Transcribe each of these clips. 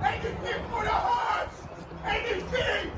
Anything for the hearts! Anything!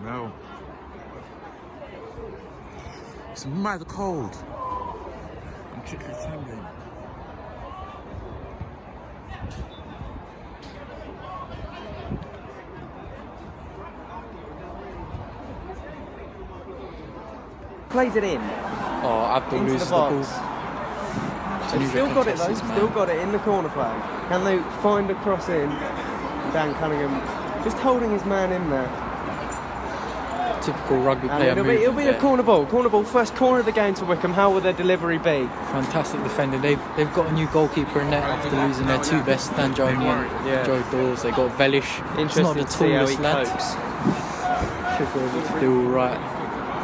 No. It's mad cold. I'm literally trembling. Plays it in. Oh, Abdul Into loses the the box. ball. He's still got it though, still got it in the corner flag. Can they find a cross in? Dan Cunningham just holding his man in there. Typical rugby And player it'll move. be a corner ball. Corner ball, first corner of the game to Wickham. How will their delivery be? Fantastic defender. They've got a new goalkeeper in there after losing their two best, Dan Joney and Joe Dawes. They got Velish. He's not the Interesting to see how he tallest lad. copes. Should be able to do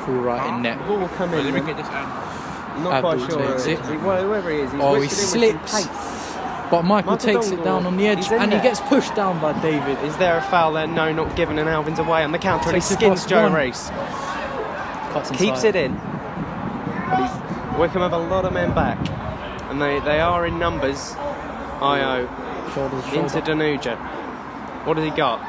all right in net. Ball will come in. I'm not Abdul quite sure. takes it. Well, whoever he is, he's Oh, he whisked it in with some slips. pace. But Michael takes Dongle, it down on the edge he's in and he there. gets pushed down by David. Is there a foul there? No, not given, and Alvin's away on the counter and he Takes it skins past Joe one. Reese. Cuts Keeps inside. it in. But Wickham have a lot of men back. And they are in numbers. Io Shoulder to into shoulder. Danuja. What has he got?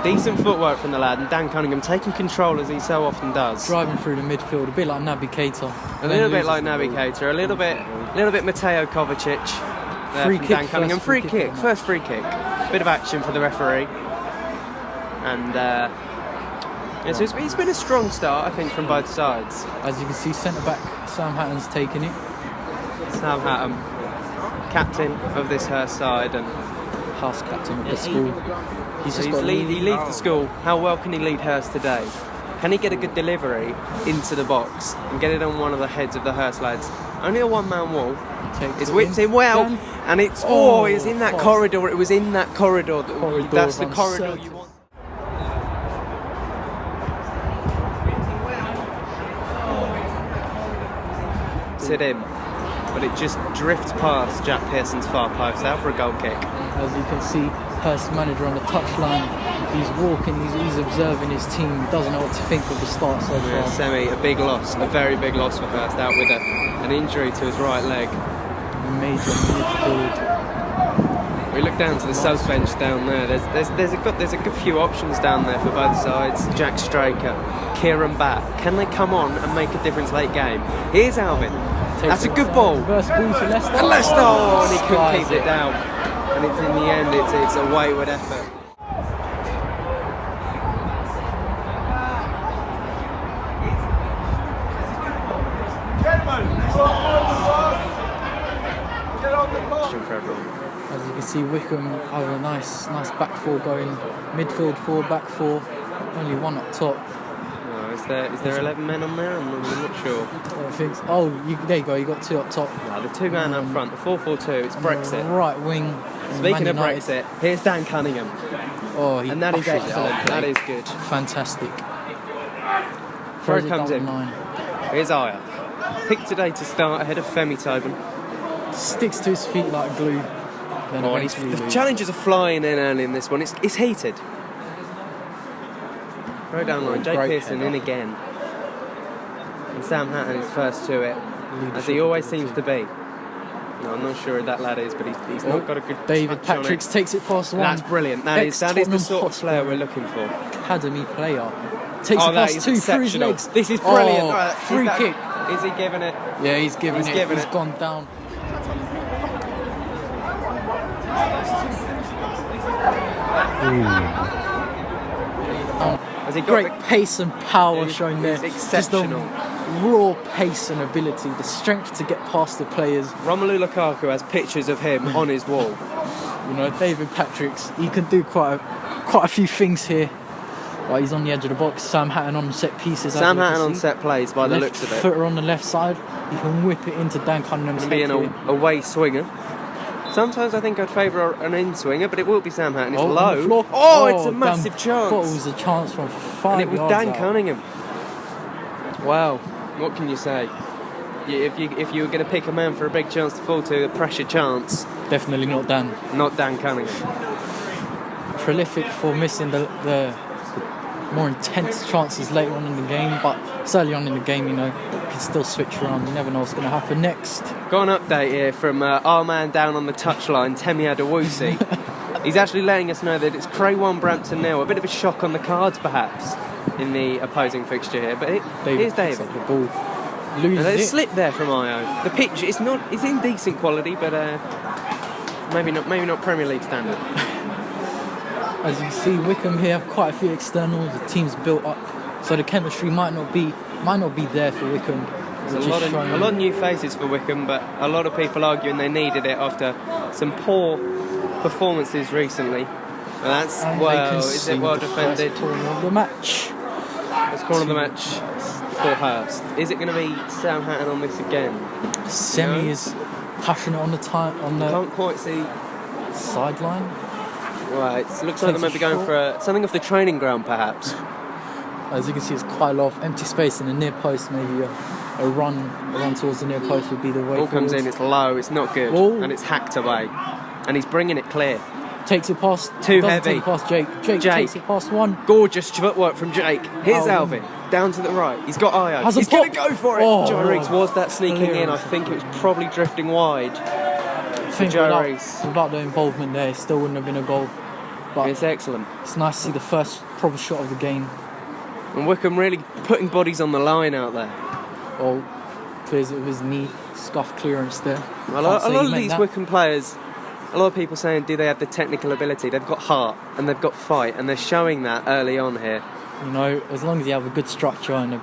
Decent footwork from the lad, and Dan Cunningham taking control as he so often does. Driving through the midfield, a bit like Naby Keita. A little bit like Naby Keita, a little bit Mateo Kovacic. There Free from kick Dan Cunningham. first, Free free kick kick, on that. first free kick. Bit of action for the referee. And so it's been a strong start, I think, from both sides. As you can see, centre back Sam Hatton's taking it. Sam Hatton, captain of this Hurst side, and House captain of the school. He's just got he leads the school. How well can he lead Hurst today? Can he get a good delivery into the box and get it on one of the heads of the Hurst lads? Only a one-man wall. It's whipped in well, Dan. and it's it's in that fuck. corridor. It was in that corridor. That's the I'm corridor certain. you want. It in, but it just drifts past Jack Pearson's far post out for a goal kick. As you can see, Hurst manager on the touchline. He's walking, he's observing his team. He doesn't know what to think of the start so far. Yeah, Semi, a big loss, a very big loss for Hurst, out with an injury to his right leg. Major midfield. We look down to the subs bench down there. There's a good few options down there for both sides. Jack Straker, Kieran Batt. Can they come on and make a difference late game? Here's Alvin. That's a good ball. Reverse ball to Leicester. And Leicester, and he couldn't Skies keep it down. And it's in the end, it's a wayward effort. For everyone. As you can see, Wickham have a nice back four going. Midfield four, back four. Only one up top. No, is there 11 men on there? I'm not sure. I think. There you go. You got two up top. No, the two man up front, the 4-4-2. It's Brexit. Right wing. Speaking Man of United. Brexit, here's Dan Cunningham, He and that is ushers it excellent. out. That is good. Fantastic. Throw Throws it comes down in. the line. Here's Aya. Picked today to start ahead of Femi Tobin. Sticks to his feet like glue. Then The eventually challengers are flying in early in this one. It's heated. Throw down line. Jake Great Pearson header. in again. And Sam Hatton is first to it, as he always seems to be. No, I'm not sure who that lad is, but he's not got a good David touch on Patricks it. takes it past one. That's brilliant. That is the Ex-Tottenham sort of Hotspur flair we're looking for. Academy player. Takes Oh, it that past is 2 through his exceptional. legs. This is brilliant. Oh, Right, free kick. Is he giving it? Yeah, he's giving He's it. giving He's it. gone down. Has he got Great the- pace and power He's- shown there. he's Just the exceptional. raw pace and ability, the strength to get past the players. Romelu Lukaku has pictures of him on his wall. You know, David Patricks, he can do quite a few things here. Well, he's on the edge of the box. Sam Hatton on set pieces. as Sam we can Hatton on see. set plays by the Left looks of it. footer on the left side. He can whip it into Dan Cunningham's head Being here. a away swinger. Sometimes I think I'd favour an in swinger, but it will be Sam Hatton. It's on low. the floor. Oh, it's a Dan massive chance. Bottles a chance from 5 And it was yards Dan out. Cunningham. Wow, what can you say? If you were going to pick a man for a big chance to fall to, a pressure chance, Definitely not Dan. not Dan Cunningham. Prolific for missing the more intense chances later on in the game, but it's early on in the game, you know, you can still switch around. You never know what's going to happen next. Got an update here from our man down on the touchline, Temi Adewusi. He's actually letting us know that it's Cray 1, Brampton 0. A bit of a shock on the cards, perhaps, in the opposing fixture here. But here's picks David. up the ball, loses And it. a slip there from Io. The pitch it's in decent quality, but maybe not Premier League standard. As you can see, Wickham here have quite a few externals. The team's built up, so the chemistry might not be there for Wickham. There's a lot of new faces for Wickham, but a lot of people arguing they needed it after some poor performances recently. And that's is it well defended? Corner of the match. It's corner of the match for Hurst. Is it going to be Sam Hatton on this again? Semi No. is passionate on the Can't quite see. sideline. Right, it looks like they might be going for something off the training ground, perhaps. As you can see, it's quite a lot of empty space in the near post. Maybe a run towards the near post would be the way. Ball comes forward. in, it's low, it's not good, Oh. and it's hacked away. And he's bringing it clear. Takes it past. Too doesn't heavy. Take it past Jake. Jake takes it past one. Gorgeous footwork from Jake. Here's Alvin. Alvin, down to the right. He's got Io. Has a He's going to pop. go for it. Oh. Joe Rees was that sneaking in. I Hilarious. think it was probably drifting wide. I think Joe Rees. without the involvement there, it still wouldn't have been a goal. But It's excellent. it's nice to see the first proper shot of the game. And Wickham really putting bodies on the line out there. Oh, clears it with his knee, scuff clearance there. A Can't lot say he of meant these that. Wickham players, a lot of people saying, do they have the technical ability? They've got heart and they've got fight, and they're showing that early on here. You know, as long as you have a good structure and a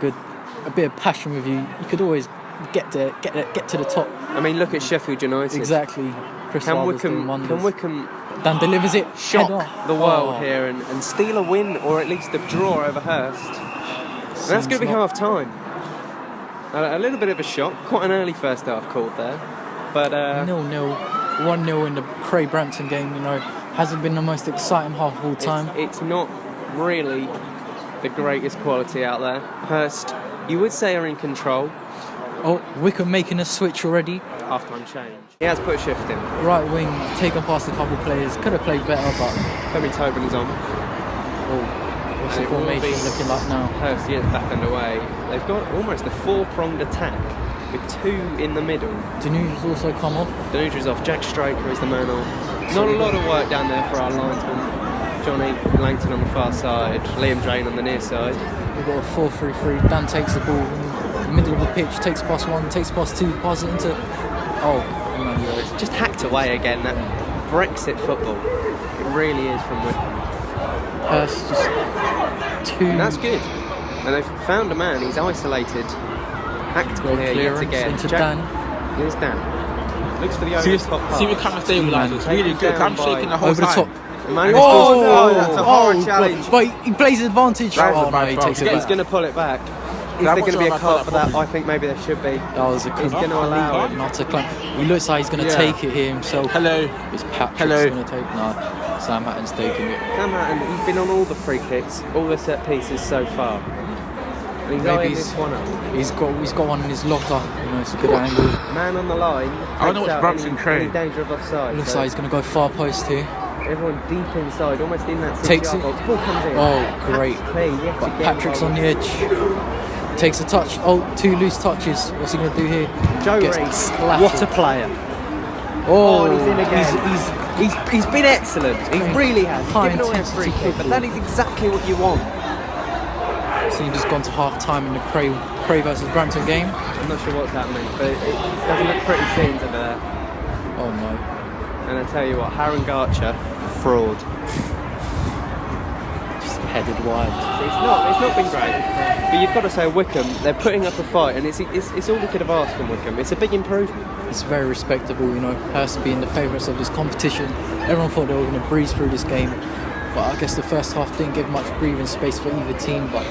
bit of passion with you, you could always get to the top. I mean, look at Sheffield United. Exactly. Chris Can Arthur's doing Wickham, wonders. can Wickham Dan delivers it. shock header. the world Oh. here and steal a win, or at least a draw over Hurst? And that's going to be Seems not- half time. A little bit of a shock. Quite an early first half called there. But 0-0, 1-0 in the Cray Brampton game. You know, hasn't been the most exciting half of all time. it's not really the greatest quality out there. Hurst, you would say, are in control. Oh, Wickham making a switch already. Half-time change. He has put a shift in. Right wing, taken past a couple of players. Could have played better, but Femi Tobin is on. what's the And it will formation be looking like now? Hurst, yes, back underway. They've got almost a four-pronged attack with two in the middle. Danuja's also come off. Danuja's off. Jack Straker is the man on. Not a lot of work down there for our linesman. Johnny Langton on the far side, Liam Drain on the near side. We've got a 4-3-3. Dan takes the ball in the middle of the pitch, takes past one, takes past two, passes it into. Oh, Emmanuel. It's just hacked away again. That Brexit football. It really is from Wickham. Hurst just two. And that's good. And they've found a man. He's isolated. Hacked Great here yet clearance again. into Jack- Dan. Here's Dan. Looks for the over See, the top pass. see, we come and stabilise. It's really good. I'm shaking the whole Over the time. top. Emmanuel Oh, no, that's a horror challenge. But he plays advantage. That was Oh a no, bad he foul. takes it He's back. going to pull it back. Is I'm there not going to sure be a about card that for that? problem. I think maybe there should be. That was a He's going to allow it. Not a clamp. He looks like he's going to Yeah. take it here himself. Hello. It's Patrick's Hello. going to take. No, Sam Hatton's taking it. Sam Hatton, he's been on all the free kicks, all the set pieces so far. And he's Maybe eyeing he's- this one up. He's got one in his locker. You know, it's a good angle. Man on the line. I wonder takes what's out Brampton any Cray. danger of offside. Looks so like he's going to go far post here. everyone deep inside, almost in that Takes 6-yard it. box. Ball comes in. Oh, great. That's clean, yet But again Patrick's by on the edge. Takes a touch. Oh, 2 loose touches. What's he going to do here? Joe Gets Reese. splattered. What a player. Oh, and he's in again. He's been excellent. He really has. He's High given away a intensity free kick, but football. that is exactly what you want. So you've just gone to half time in the Cray versus Brampton game. I'm not sure what's happening, but it doesn't look pretty scenes over there. Oh no. And I tell you what, Harron Garcher, fraud. Just headed wide. It's not been great. But you've got to say, Wickham, they're putting up a fight, and it's all we could have asked from Wickham. It's a big improvement. It's very respectable, you know. Hurst being the favourites of this competition. Everyone thought they were going to breeze through this game, but I guess the first half didn't give much breathing space for either team. But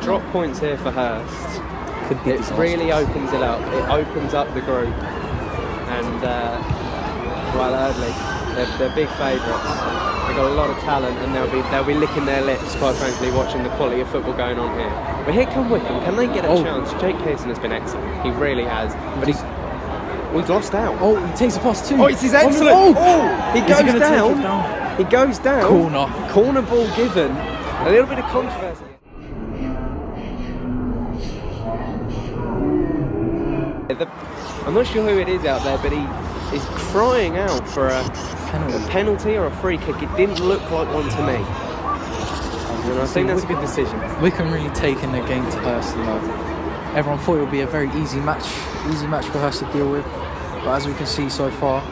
Drop points here for Hurst. could be It disastrous. really opens it up. It opens up the group, and Eardley, they're big favourites. They've got a lot of talent, and they'll be licking their lips, quite frankly, watching the quality of football going on here. But here come Wickham. Can they get a chance? Jake Pearson has been excellent. He really has. But we've lost out. Oh, he takes a pass too. Oh, it's his excellent. He Is goes gonna take down. it down. He goes down. Corner. Corner ball given. A little bit of controversy. I'm not sure who it is out there, but he is crying out for a penalty or a free kick. It didn't look like one to me. And I think that's a good decision. Wickham really taking the game to Hurst, you know. Everyone thought it would be a very easy match for Hurst to deal with. But as we can see so far,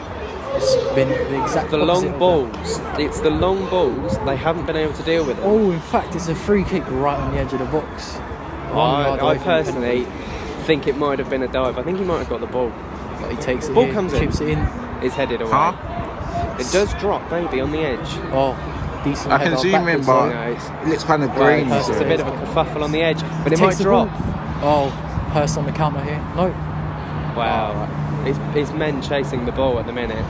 it's been the exact The opposite long of balls. It's the long balls. They haven't been able to deal with it. Oh, in fact, it's a free kick right on the edge of the box. 1 yard I away from the personally think it might have been a dive. I think he might have got the ball. penalty. But he takes it Ball here, comes in. chips it in. It's headed away. Huh? It does drop, maybe, on the edge. Oh, decent I can header zoom in, backwards, but No, it's it looks kind of green. Hurst It's a bit of a kerfuffle on the edge, but it Takes might the drop. ball. Oh, Hurst on the counter here. No. Wow. It's men chasing the ball at the minute.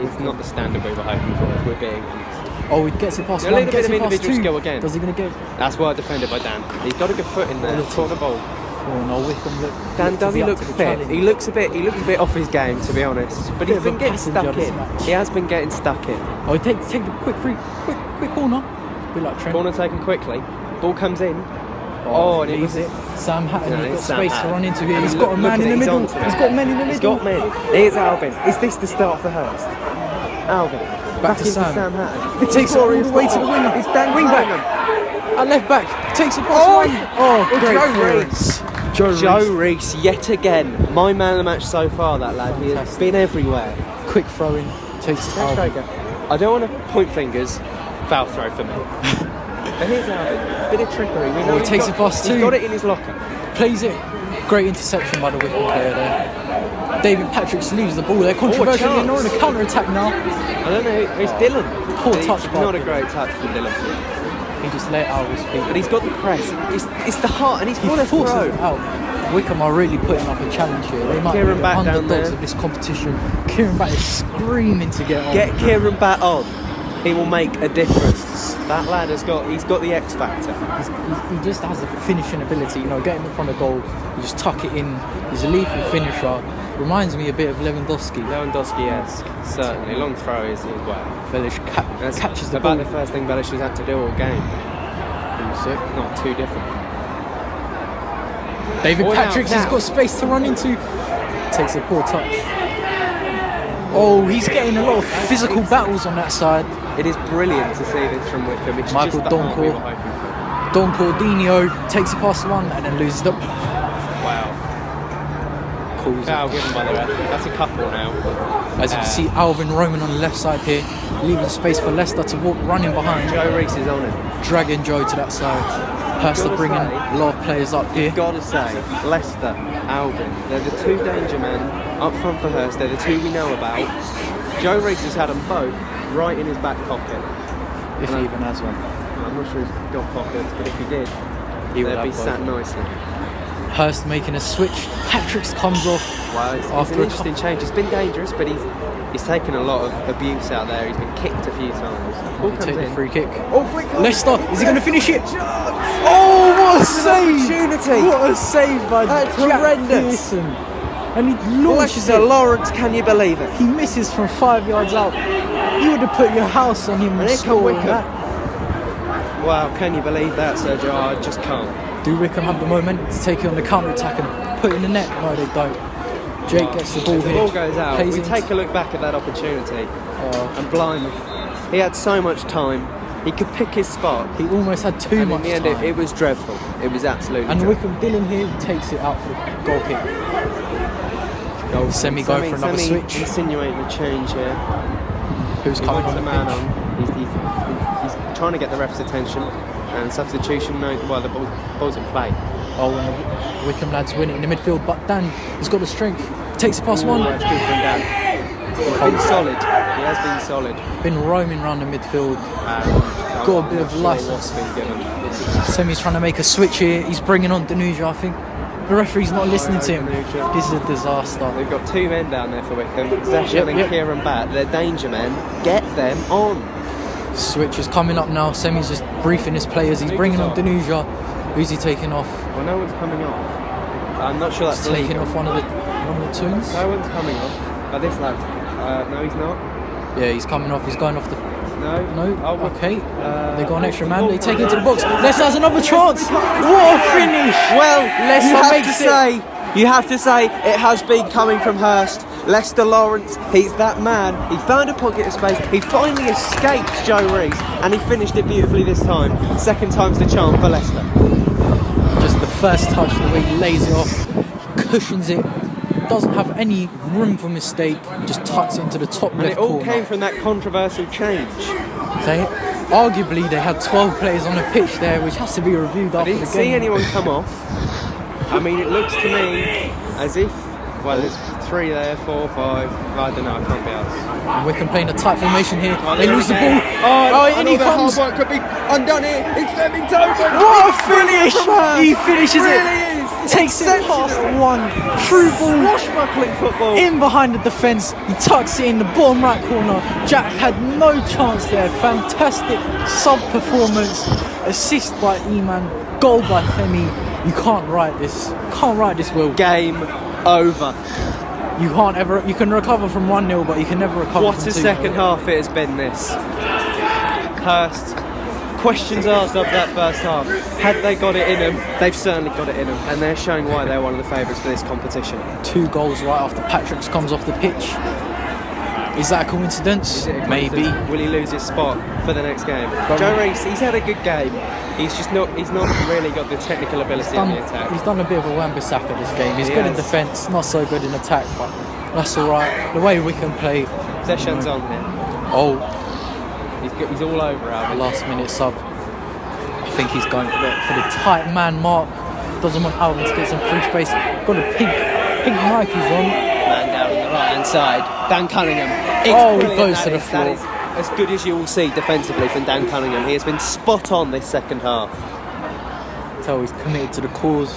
It's not the standard we were hoping for, if we're being honest. Oh, he gets it past A one, little gets bit it of past individual two. skill again. Does he going to get? That's well defended by Dan. He's got a good foot in there. Quality. Caught the ball. Oh no, Wickham look. Dan, to does be he up look to the fit? challenge. He looks a bit off his game, to be honest. But Bit he's of been a getting passenger stuck this in. match. He has been getting stuck in. Oh, he takes the quick corner. A bit like Trent. Corner taken quickly. Ball comes in. Oh, and it was leaves it. Sam Hatton, No, he's got it's Sam space Hatton. to run into here. And He's look- got a look man at in it, the he's middle. onto it. He's got men in the He's middle. got men. Here's Alvin. Is this the start for Hurst? Alvin. Back to into Sam. Hatton. He takes it all the way to the winger. He's Dan Wing back. At left back. Takes it past one. Oh, great Joe clearance. Joe Reese yet again. My man of the match so far, that lad. He has Fantastic. been everywhere. Quick throw in. Takes it out. Striker. I don't want to point fingers. Foul throw for me. But here's Alvin. Bit of trickery. We know he he's takes got- it past two. He's got it in his locker. Plays it. Great interception by the Wickham player there. David Patrick leaves the ball there. Controversial. chance. They're on a counter attack now. I don't know. It's Dylan. Poor It's touch by Not a Dylan. great touch from Dylan. He just let it out of his feet. But he's got the press. It's the heart, and he's He got a forces throw. it out. Wickham are really putting up a challenge here. They might Kieran be the Batt down underdogs there. of this competition. Kieran Batt is screaming to get on. Get Kieran Batt on. He will make a difference. That lad he's got the X factor. He just has a finishing ability, you know, getting in front of goal, you just tuck it in. He's a lethal finisher. Reminds me a bit of Lewandowski. Lewandowski-esque, certainly. Long throw is well. Velish That's catches the about ball. the first thing Belish has had to do all game. Not too different. David Oh, Patrick now. has got space to run into. Takes a poor touch. Oh, he's getting a lot of physical battles on that side. It is brilliant to see this from Wickham. It's Michael just the heart we Doncourt. were hoping for. Don Cordino takes it past one and then loses it. Wow. Calls Foul it. given by the ref. That's a couple now. As you can see, Alvin Roman on the left side here, leaving space for Leicester to walk, running behind, Joe Reese is on it. dragging Joe to that side. Hurst are bringing a lot of players up here. Gotta say, Leicester, Alvin, they're the two danger men up front for Hurst. They're the two we know about. Joe Reese has had them both right in his back pocket. If he even has one. I'm not sure he's got pockets, but if he did, He would they'd be have sat both. nicely. Hurst making a switch. Patrick's comes off. Wow, it's After an a interesting change. It's been dangerous, but he's taken a lot of abuse out there. He's been kicked a few times. Ball He comes take the in. free kick. Oh, free kick! Leicester, is he going to finish it? Oh, what a save! opportunity. What a save by That's Jack horrendous. Pearson. And he launches Leicester, it. Lawrence, can you believe it? He misses from 5 yards out. You would have put your house on him and here come scored Wickham. that. Wow, can you believe that, Sergio? I just can't. Do Wickham have the momentum to take it on the counter-attack and put it in the net? No, they don't. Jake gets the ball The here. ball goes out. plays We it take a look back at that opportunity, Oh, and blimey, he had so much time. He could pick his spot. he almost had too And much in the end, time. it was dreadful. It was absolutely And dreadful. Wickham Dylan here takes it out for the goal kick. Semi go for another switch. Insinuating a change here. Who's He coming wants on the the man pitch? on. He's trying to get the ref's attention. And substitution, no, well, the ball's in play. Oh, and the Wickham lads win it in the midfield, but Dan has got the strength. Takes it past Ooh, one. that's good from Dan. He's been solid. He has been solid. Been roaming around the midfield. Got a bit of license. Been given. Semi's trying to make a switch here. He's bringing on Danuja, I think. The referee's not listening to him. Danuja. This is a disaster. They've got two men down there for Wickham. Zeshan and Yep. Kieran Batt. They're danger men. Get them on. Switch is coming up now. Semi's just briefing his players. He's bringing on Danuja. Who's he taking off? Well, no one's coming off. I'm not sure that's He's taking legal. off one of the twins. No one's coming off. But this lad. No, he's not. Yeah, he's coming off. He's going off the. No. No. Oh, Okay. They got an extra man. They take it to the box. Leicester has another chance. What a finish! Well, Leicester makes it. You have to say it has been coming from Hurst. Lester Lawrence, he's that man. He found a pocket of space. He finally escaped Joe Rees, and he finished it beautifully this time. Second time's the charm for Leicester. Just the first touch, the way he lays it off, cushions it, doesn't have any room for mistake, just tucks it into the top And left it all corner. came from that controversial change. Arguably, they had 12 players on the pitch there, which has to be reviewed I after didn't the see game. anyone come off. I mean, it looks to me as if, well, there's 3 there, 4, 5. I don't know, I can't be asked. And Wickham playing a tight formation here. They there lose the we ball. go. Oh, in he comes. Hard work could be undone here. It's Flemington. What a finish! He finishes Really it. is. Takes it past one. Through ball. Swashbuckling football. In behind the defence, he tucks it in the bottom right corner. Jack had no chance there. Fantastic sub-performance. Assist by Eman. Goal by Femi. You can't write this. Can't write this, Will. Game over. You can't ever. You can recover from 1-0, but you can never recover What from a 2-0. second half it has been, this. Hurst. Questions asked of that first half. Had they got it in them? They've certainly got it in them, and they're showing why they're one of the favourites for this competition. 2 goals right after Patrick's comes off the pitch. Is that a coincidence? Is it a Maybe. coincidence? Will he lose his spot for the next game? Joe Rees, he's had a good game. He's not really got the technical ability in the attack. He's done a bit of a Wan-Bissaka this game. He's He good in has. defence, not so good in attack, but that's all right. The way we can play. Zeshan's on here. Oh, He's all over Alvin. last minute sub. I think he's going for the tight man mark. Doesn't want Alvin to get some free space. Got a pink Nikes on. Man down on the right hand side. Dan Cunningham. It's Oh, he brilliant, goes that to the is. floor. That is as good as you will see defensively from Dan Cunningham. He has been spot on this second half. So he's committed to the cause.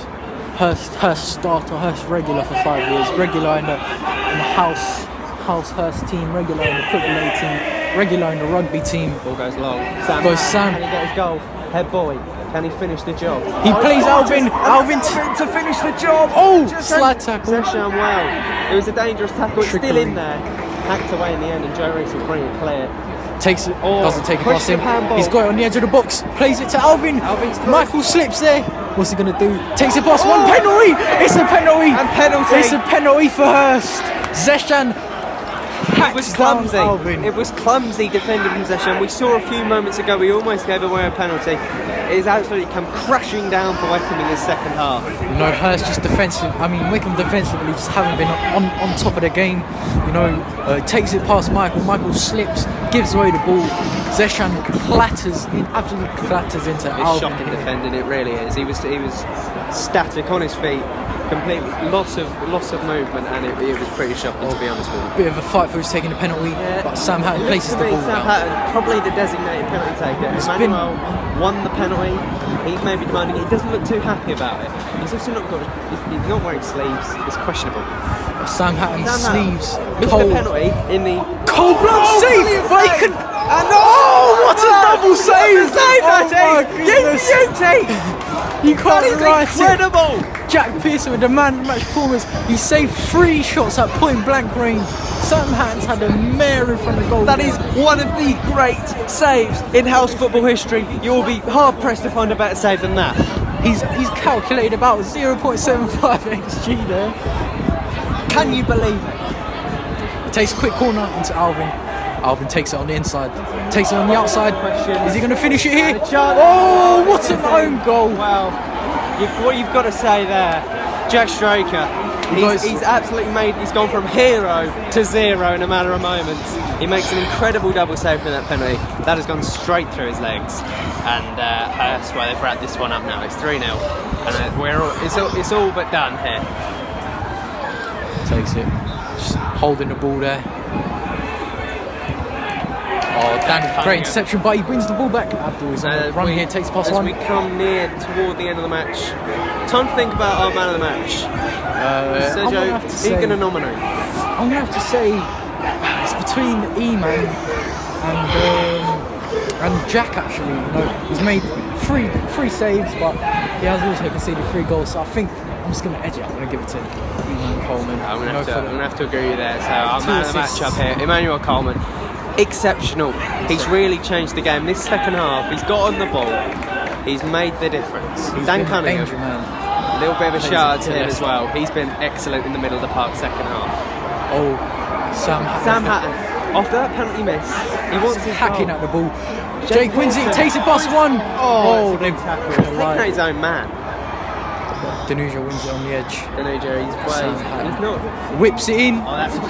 Hurst starter, Hurst regular for 5 years. Regular in the House Hurst team. Regular in the football A team. Regular in the rugby team. Ball goes long. Goes Sam. Can he get his goal? Head boy. Can he finish the job? He plays Alvin. Alvin to finish the job. Oh, slide tackle. Zeshan well. It was a dangerous tackle. It's still Trickery. in there. Hacked away in the end, and Joe Rees will bring it clear. Takes it. Oh, Doesn't take it past him. push the handball. He's got it on the edge of the box. Plays it to Alvin. Alvin's through. Michael slips there. What's he gonna do? Takes it past one. Penalty. It's a penalty. And penalty. It's a penalty for Hurst. Zeshan. It was clumsy. It was clumsy defending possession. We saw a few moments ago we almost gave away a penalty. It has absolutely come crashing down for Wickham in the second half. You know, Hurst just defensive. I mean, Wickham defensively just haven't been on top of the game. You know, takes it past Michael. Michael slips, gives away the ball. Zeshan absolutely clatters into It's Alvin. shocking defending, it really is. He was static on his feet, completely lots of movement, and it was pretty shocking to be honest with you. Bit of a fight for who's taking the penalty, but Sam Hatton It looks places to the me ball Sam down. Hatton, probably the designated penalty taker. It's Emmanuel won the penalty. He's maybe demanding it. He doesn't look too happy about it. He's also not got. He's not wearing sleeves. It's questionable. Sam Hatton's Sam Hatton sleeves missed cold. the penalty in the Cold blood save! brilliant But he save. can. And What a double save! What a save that Oh my is! You goodness. beauty! You That can't is write it. incredible! Jack Pearson with the man of the match performance. He saved 3 shots at point blank range. Sam Hatton's had a mare in front of goal. That is one of the great saves in house football history. You will be hard pressed to find a better save than that. He's calculated about 0.75 XG there. Can you believe it? He takes a quick corner into Alvin. Alvin takes it on the inside. Takes it on the outside. Is he going to finish it here? Oh, what an own goal. Wow. What you've got to say there, Jack Straker, he's absolutely he's gone from hero to zero in a matter of moments. He makes an incredible double save from that penalty. That has gone straight through his legs. And that's why they've wrapped this one up now. It's 3-0. And it's all but done here. Takes it. Just holding the ball there. Oh, Dan, great interception, but he brings the ball back. Abdul is on the run here, takes past one. As we come near toward the end of the match, time to think about our man of the match. Sergio, who are you going to nominate? I'm going to have to say it's between E-Man and Jack, actually. You know, he's made three saves, but he has also conceded 3 goals. So I think I'm just going to edge it. I'm going to give it to E-Man Coleman. I'm going to have to agree with you there. So our man of the match up here, Emmanuel Coleman. Exceptional. He's really changed the game. This second half, he's got on the ball. He's made the difference. Dan Cunningham, a little bit of a shout out to him as well. He's been excellent in the middle of the park second half. Oh, Sam Hatton. After that penalty miss, he wants his hacking goal. at the ball. Jake Quincy takes it past one. Oh, they've taken out his own man. Danuja wins it on the edge. Danuja, he's not. Whips it in.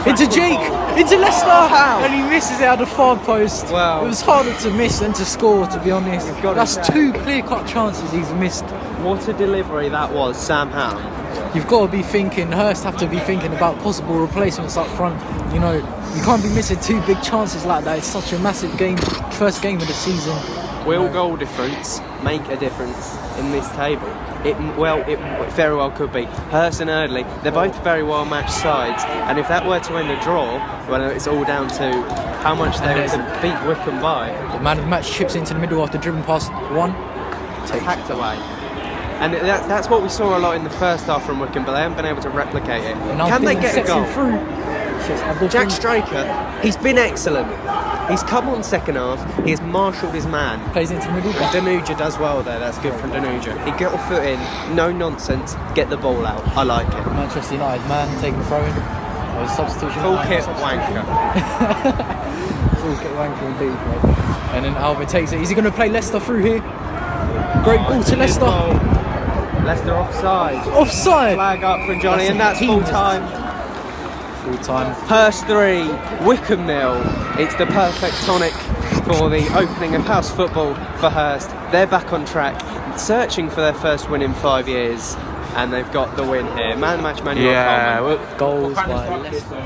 Into Jake. Into Leicester. And he misses it at the far post. Wow. It was harder to miss than to score, to be honest. That's 2 clear-cut chances he's missed. What a delivery that was, Sam Hatton. You've got to be thinking, Hurst have to be thinking about possible replacements up front. You know, you can't be missing 2 big chances like that. It's such a massive game, first game of the season. Will goal difference make a difference in this table? It very well could be. Hurst and Eardley, they're both very well matched sides, and if that were to end a draw, well, it's all down to how much they were to beat Wickham by. The man of the match chips into the middle after driven past one. Hacked away. And that's what we saw a lot in the first half from Wickham, but they haven't been able to replicate it. Can they get a goal? Jack Straker, he's been excellent. He's come on second half, he has marshalled his man. Plays into the middle. And Danuja does well there, that's good from Danuja. He get a foot in, no nonsense, get the ball out. I like it. Manchester United man taking the throw in. Substitution. Full kit wanker. Full kit wanker indeed, mate. And then Alvin takes it. Is he going to play Leicester through here? Great ball to Leicester. Leicester offside. Offside. Flag up from Johnny, and that's full time. Full time. Hurst 3, Wickham 0. It's the perfect tonic for the opening of house football for Hurst. They're back on track, searching for their first win in 5 years, and they've got the win here. Man of the match, Manuel Coleman. Goals by Leicester.